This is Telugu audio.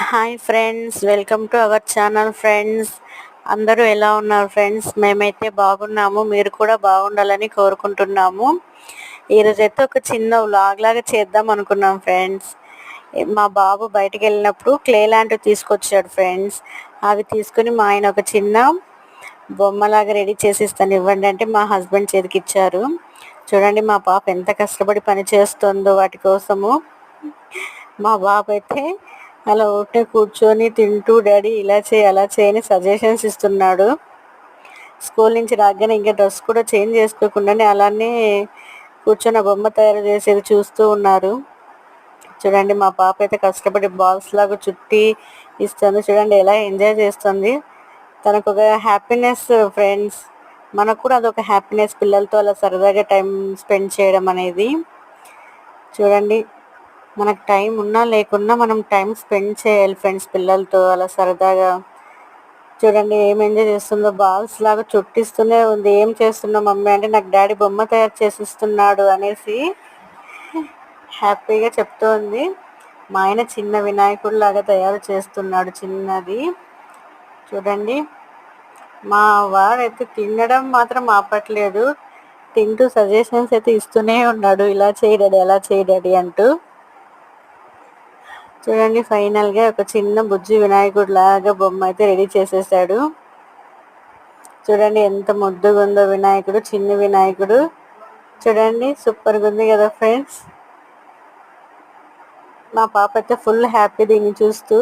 Hi friends, welcome to our channel friends. అందరూ ఎలా ఉన్నారు ఫ్రెండ్స్? మేమైతే బాగున్నాము, మీరు కూడా బాగుండాలని కోరుకుంటున్నాము. ఈరోజైతే ఒక చిన్న వ్లాగ్ లాగా చేద్దాం అనుకున్నాం ఫ్రెండ్స్. మా బాబు బయటికి వెళ్ళినప్పుడు క్లే లాంటివి తీసుకొచ్చాడు ఫ్రెండ్స్. అవి తీసుకుని మా ఆయన ఒక చిన్న బొమ్మలాగా రెడీ చేసి ఇస్తాను ఇవ్వండి అంటే మా హస్బెండ్ చేతికి ఇచ్చారు. చూడండి మా పాప ఎంత కష్టపడి పని చేస్తుందో వాటి కోసము. మా బాబు అయితే అలా ఒకటే కూర్చొని తింటూ డాడీ ఇలా చేయి అలా చేయని సజెషన్స్ ఇస్తున్నాడు. స్కూల్ నుంచి రాగానే ఇంకా డ్రెస్ కూడా చేంజ్ చేసుకోకుండానే అలానే కూర్చొని ఆ బొమ్మ తయారు చేసేది చూస్తూ ఉన్నారు. చూడండి మా పాప అయితే కష్టపడి బాల్స్ లాగా చుట్టి ఇస్తుంది. చూడండి ఎలా ఎంజాయ్ చేస్తుంది. తనకు ఒక హ్యాపీనెస్ ఫ్రెండ్స్. మనకు కూడా అదొక హ్యాపీనెస్, పిల్లలతో అలా సరదాగా టైం స్పెండ్ చేయడం అనేది. చూడండి, మనకు టైం ఉన్నా లేకున్నా మనం టైం స్పెండ్ చేయాలి ఫ్రెండ్స్ పిల్లలతో అలా సరదాగా. చూడండి ఏం ఎంజాయ్ చేస్తుందో, బాల్స్ లాగా చుట్టిస్తూనే ఉంది. ఏం చేస్తున్నావు మమ్మీ అంటే నాకు డాడీ బొమ్మ తయారు చేసిస్తున్నాడు అనేసి హ్యాపీగా చెప్తోంది. మా ఆయన చిన్న వినాయకుడు లాగా తయారు చేస్తున్నాడు చిన్నది. చూడండి మా వాడైతే తినడం మాత్రం ఆపట్లేదు. తింటూ సజెషన్స్ అయితే ఇస్తూనే ఉన్నాడు, ఇలా చేయి డాడీ అలా చేయి డాడీ అంటూ. చూడండి ఫైనల్గా ఒక చిన్న బుజ్జి వినాయకుడు లాగా బొమ్మ అయితే రెడీ చేసేసాడు. చూడండి ఎంత ముద్దుగా ఉందో వినాయకుడు, చిన్న వినాయకుడు. చూడండి సూపర్గా ఉంది కదా ఫ్రెండ్స్. మా పాప అయితే ఫుల్ హ్యాపీ దీన్ని చూస్తూ.